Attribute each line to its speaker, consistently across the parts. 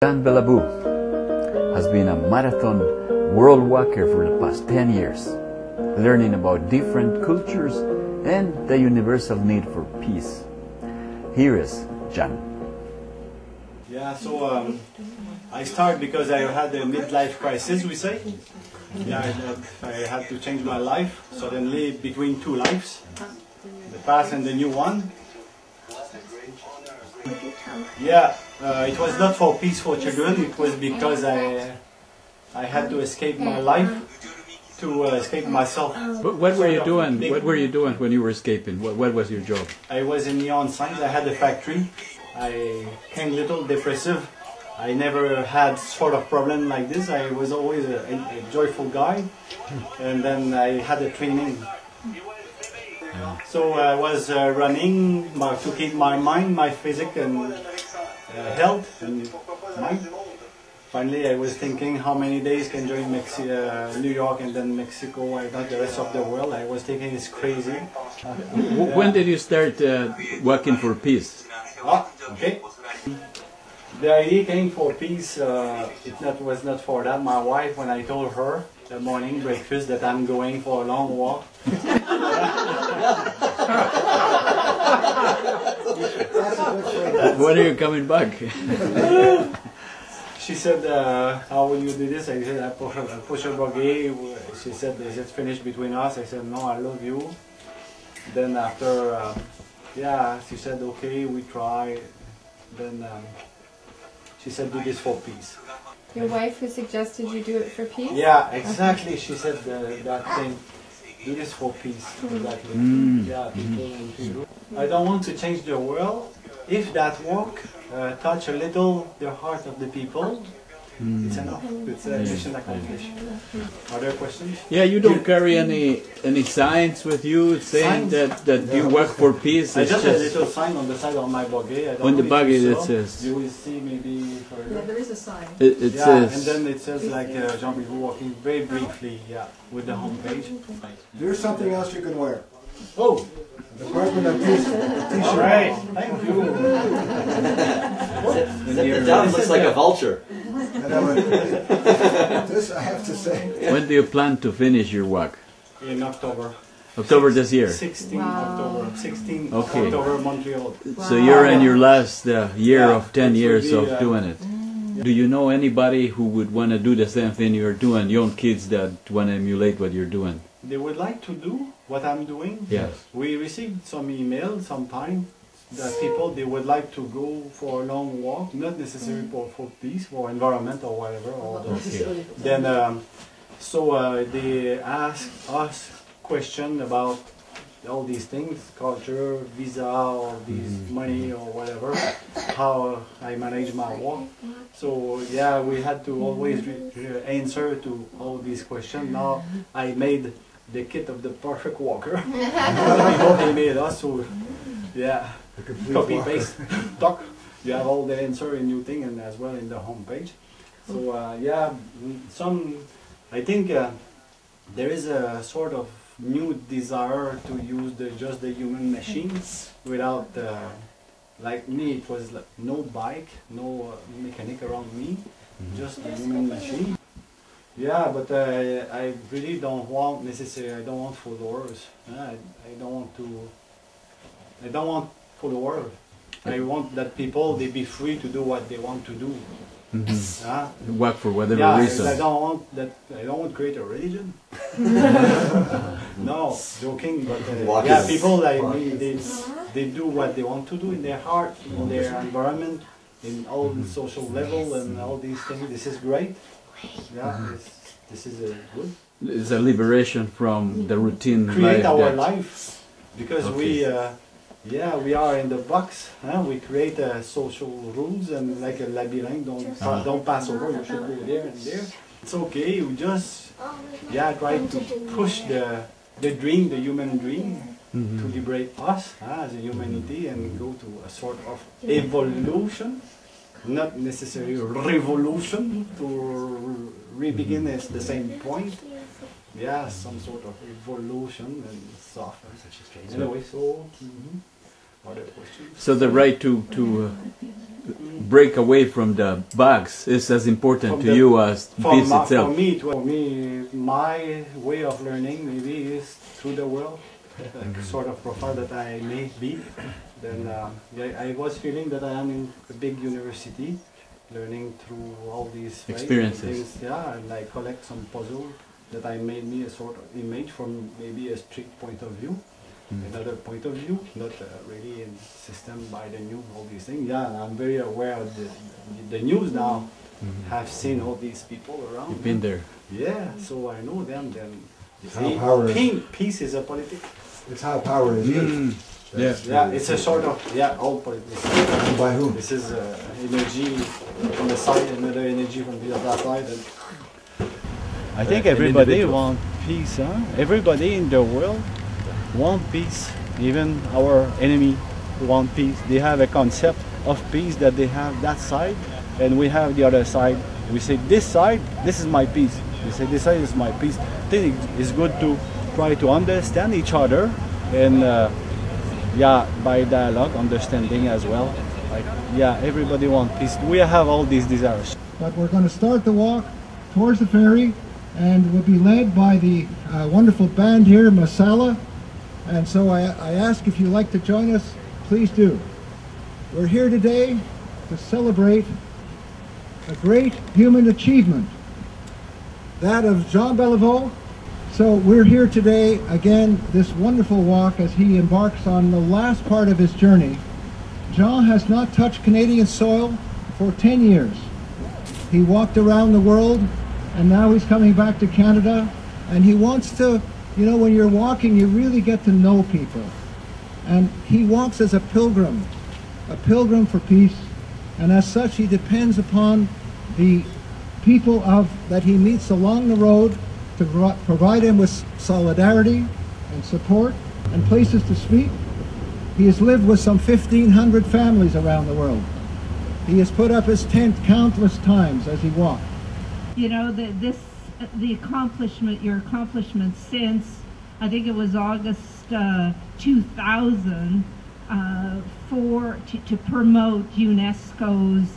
Speaker 1: Beliveau has been a marathon world walker for the past 10 years, learning about different cultures and the universal need for peace. Here is Jan.
Speaker 2: Yeah, so I started because I had a midlife crisis, we say. Yeah, I had to change my life, suddenly between two lives, the past and the new one. Yeah, it was not for peace for children, it was because I had to escape my life, to escape myself.
Speaker 1: But what were you doing? What were you doing when you were escaping? What was your job?
Speaker 2: I was in neon signs, I had a factory. I came little depressive. I never had sort of problem like this. I was always a joyful guy. And then I had a training. So I was running to keep my mind, my physique and health and mind. Finally I was thinking how many days can join New York and then Mexico and not the rest of the world. I was thinking it's crazy.
Speaker 1: When did you start working for peace?
Speaker 2: Okay. The idea came for peace, was not for that. My wife, when I told her the morning breakfast that I'm going for a long walk.
Speaker 1: When are you coming back?
Speaker 2: She said, how will you do this? I said, I push a buggy. She said, is it finished between us? I said, no, I love you. Then after, she said, okay, we try. Then she said, do this for peace.
Speaker 3: Your wife who suggested you do it for peace?
Speaker 2: Yeah, exactly. She said that thing. Do this for peace. Exactly. Yeah, people. I don't want to change the world. If that walk touch a little the heart of the people, it's enough. It's a mission accomplished. Are there questions?
Speaker 1: Yeah, you don't carry any signs with you saying that you work for peace.
Speaker 2: I just a little sign on the side of my buggy.
Speaker 1: On the buggy it says.
Speaker 2: You will see maybe further.
Speaker 3: Yeah, there is a sign.
Speaker 1: It says.
Speaker 2: And then it says like Jean-Beliveau walking very briefly. Yeah, with the homepage.
Speaker 4: There's something else you can wear.
Speaker 2: Oh.
Speaker 4: Department of T-shirt.
Speaker 2: All right, thank you.
Speaker 5: The dove looks like a vulture.
Speaker 4: This I have to say.
Speaker 1: When do you plan to finish your walk?
Speaker 2: In October.
Speaker 1: October this year?
Speaker 2: 16 October. 16
Speaker 1: Okay.
Speaker 2: October, Montreal.
Speaker 1: So you're in your last year of 10 years
Speaker 2: be,
Speaker 1: of doing it. Do you know anybody who would want to do the same thing you're doing? Young kids that want to emulate what you're doing?
Speaker 2: They would like to do what I'm doing.
Speaker 1: Yes.
Speaker 2: We received some emails sometime that people, they would like to go for a long walk, not necessarily for peace, for environment or whatever. Or
Speaker 1: Okay.
Speaker 2: Then, they ask us question about all these things, culture, visa, or these money or whatever, how I manage my walk. So yeah, we had to always answer to all these questions. Now I made the kit of the perfect walker. People they made us, so yeah, copy paste, talk. You have all the answer in new thing and as well in the homepage. So I think there is a sort of new desire to use just the human machines without, like me, it was like no bike, no mechanic around me, just the human machine. Yeah, but I really don't want necessarily, I don't want followers. I don't want followers. I want that people, they be free to do what they want to do.
Speaker 1: Work for whatever reason.
Speaker 2: I don't want that. I don't want to create a religion. No, joking, but people like me, they do what they want to do in their heart, in their environment, in all the social level and all these things. This is great. Yeah, this is good.
Speaker 1: It's a liberation from the routine
Speaker 2: Create
Speaker 1: life.
Speaker 2: our life, because we are in the box. We create social rules and like a labyrinth. Don't pass over. You should go there and there. It's okay. We just try to push the dream, the human dream, to liberate us as a humanity and go to a sort of evolution, not necessarily revolution. To re-begin at the same point. Yeah, some sort of evolution and stuff. Anyway, so. other questions?
Speaker 1: So the right to break away from the box is as important
Speaker 2: From
Speaker 1: to
Speaker 2: the-
Speaker 1: you as peace itself.
Speaker 2: For me, my way of learning maybe is through the world, like sort of profile that I may be. Then yeah, I was feeling that I am in a big university, learning through all these
Speaker 1: Experiences.
Speaker 2: things, yeah, and I collect some puzzle that I made me a sort of image from maybe a strict point of view. Another point of view, not really in system by the news, all these things. Yeah, and I'm very aware of the news now. Have seen all these people around.
Speaker 1: You've been there.
Speaker 2: Yeah, so I know them. Then
Speaker 4: It's how power is.
Speaker 2: peace is a politics.
Speaker 4: It's how power is used.
Speaker 1: Yeah.
Speaker 2: Yeah, it's a sort of all politics.
Speaker 4: And by whom?
Speaker 2: This is energy from the side, another energy from the other side. And I think
Speaker 1: an
Speaker 2: everybody
Speaker 1: individual.
Speaker 2: wants peace. Huh? Everybody in the world want peace. Even our enemy want peace. They have a concept of peace that they have that side, and we have the other side. We say this side, this is my peace. We say this side is my peace. I think it's good to try to understand each other, and yeah, by dialogue, understanding as well. Like, yeah, everybody wants peace. We have all these desires.
Speaker 4: But we're going to start the walk towards the ferry, and we'll be led by the wonderful band here, Masala. And so I ask if you'd like to join us, please do. We're here today to celebrate a great human achievement, that of Jean Beliveau. So we're here today, again, this wonderful walk as he embarks on the last part of his journey. Jean has not touched Canadian soil for 10 years. He walked around the world, and now he's coming back to Canada, and he wants to, you know, when you're walking, you really get to know people. And he walks as a pilgrim for peace, and as such he depends upon the people that he meets along the road to provide him with solidarity and support and places to speak. He has lived with some 1,500 families around the world. He has put up his tent countless times as he walked.
Speaker 6: You know, your accomplishment since, I think it was August 2000, to promote UNESCO's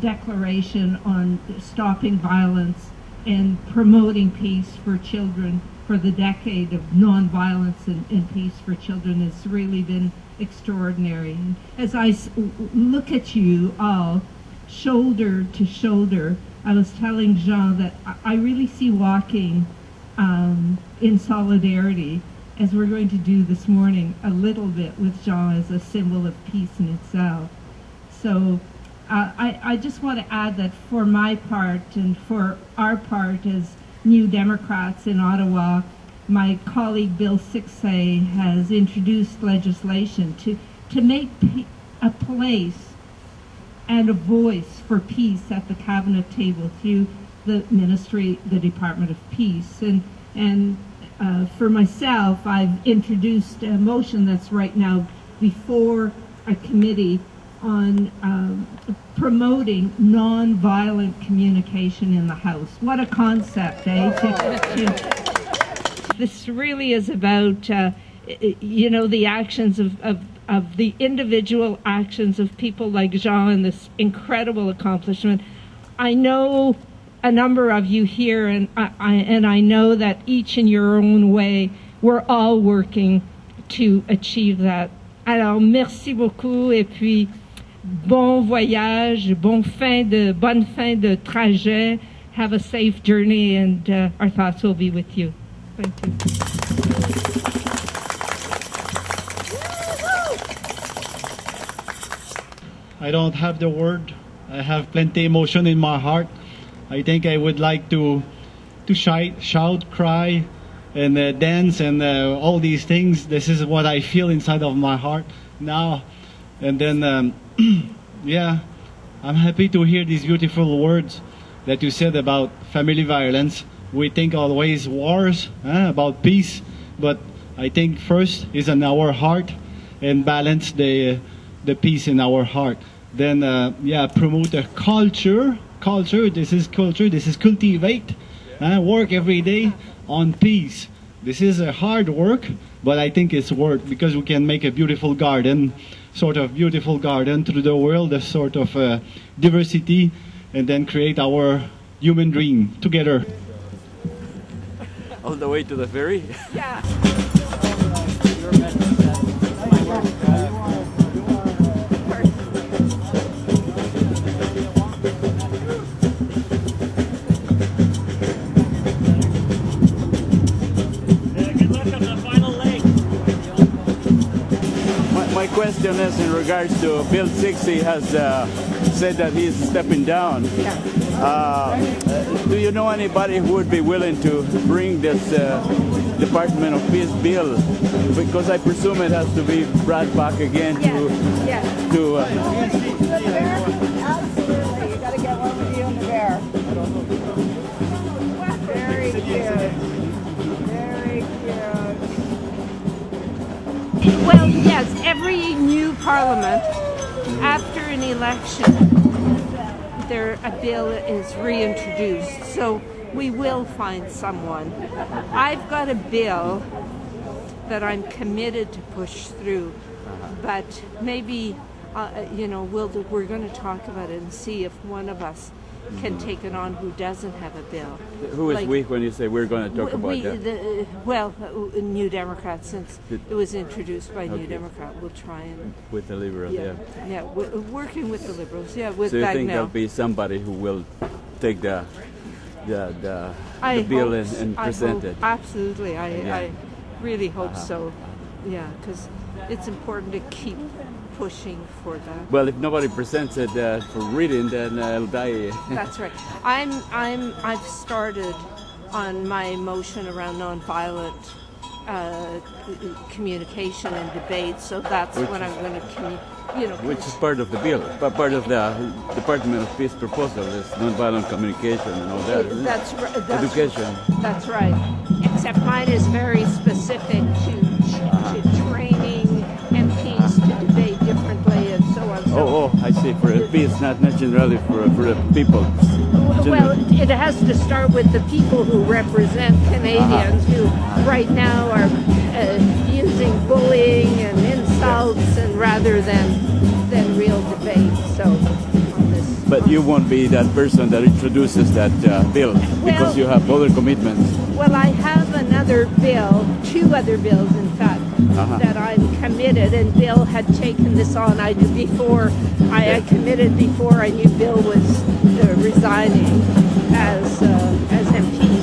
Speaker 6: declaration on stopping violence and promoting peace for children for the decade of nonviolence and peace for children has really been extraordinary. And as I look at you all shoulder to shoulder, I was telling Jean that I really see walking in solidarity, as we're going to do this morning a little bit with Jean as a symbol of peace in itself. So I just want to add that for my part and for our part as New Democrats in Ottawa, my colleague Bill Sixay has introduced legislation to make a place and a voice for peace at the cabinet table through the ministry, the Department of Peace. And for myself, I've introduced a motion that's right now before a committee on promoting non-violent communication in the House. What a concept, eh? This really is about, you know, the actions of the individual actions of people like Jean and this incredible accomplishment. I know a number of you here, and I know that each in your own way, we're all working to achieve that. Alors, merci beaucoup, et puis bon voyage, bonne fin de trajet. Have a safe journey, and our thoughts will be with you. Thank you.
Speaker 2: I don't have the word. I have plenty emotion in my heart. I think I would like to shout, cry, and dance, and all these things. This is what I feel inside of my heart now. And then, yeah, I'm happy to hear these beautiful words that you said about family violence. We think always wars, about peace, but I think first is in our heart, and balance the peace in our heart. Then, yeah, promote a culture. This is culture. This is cultivate. Work every day on peace. This is a hard work, but I think it's worth, because we can make a beautiful garden, sort of beautiful garden through the world, a sort of diversity, and then create our human dream together.
Speaker 1: All the way to the ferry?
Speaker 6: Yeah.
Speaker 1: My question is in regards to Bill 60 has said that he's stepping down. Do you know anybody who would be willing to bring this Department of Peace bill? Because I presume it has to be brought back again to...
Speaker 7: Absolutely, you got to get one with you and the bear. Very cute. Very cute.
Speaker 6: Well, yes, every new parliament, after an election, a bill is reintroduced. So we will find someone. I've got a bill that I'm committed to push through, but maybe, we're going to talk about it and see if one of us can take it on who doesn't have a bill.
Speaker 1: Who is we when you say we're going to talk about that?
Speaker 6: New Democrats, since it was introduced by New Democrat, we'll try and...
Speaker 1: With the Liberals,
Speaker 6: working with the Liberals, with
Speaker 1: So you think
Speaker 6: Bagnell.
Speaker 1: there'll be somebody who will take the bill and present it?
Speaker 6: Absolutely, I really hope so. Yeah, because it's important to keep pushing for that.
Speaker 1: Well, if nobody presents it for reading, then it'll die.
Speaker 6: That's right. I've started on my motion around nonviolent communication and debate, so that's what I'm going to
Speaker 1: which is part of the bill, but part of the Department of Peace proposal is nonviolent communication and all that. Isn't it? Education.
Speaker 6: That's right. Except mine is very specific to training MPs to debate differently and so on.
Speaker 1: Oh, I see. For peace, not generally for the people.
Speaker 6: Well, it has to start with the people who represent Canadians who right now are using bullying and insults and rather than real debate. So on this.
Speaker 1: But you won't be that person that introduces that bill because you have other commitments.
Speaker 6: Well, I have another bill, two other bills in fact, that I'm committed, and Bill had taken this on. I committed before I knew Bill was resigning as MP.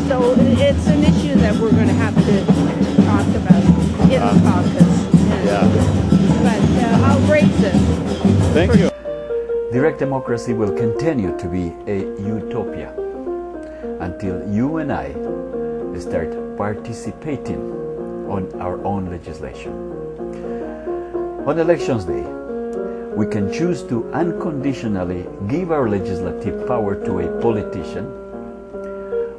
Speaker 6: So it's an issue that we're going to have to talk about in the caucus. But I'll raise it.
Speaker 1: Thank you. Direct democracy will continue to be a utopia until you and I start participating on our own legislation. On Elections Day, we can choose to unconditionally give our legislative power to a politician,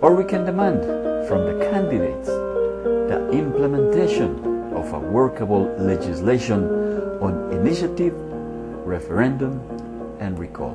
Speaker 1: or we can demand from the candidates the implementation of a workable legislation on initiative, referendum, and recall.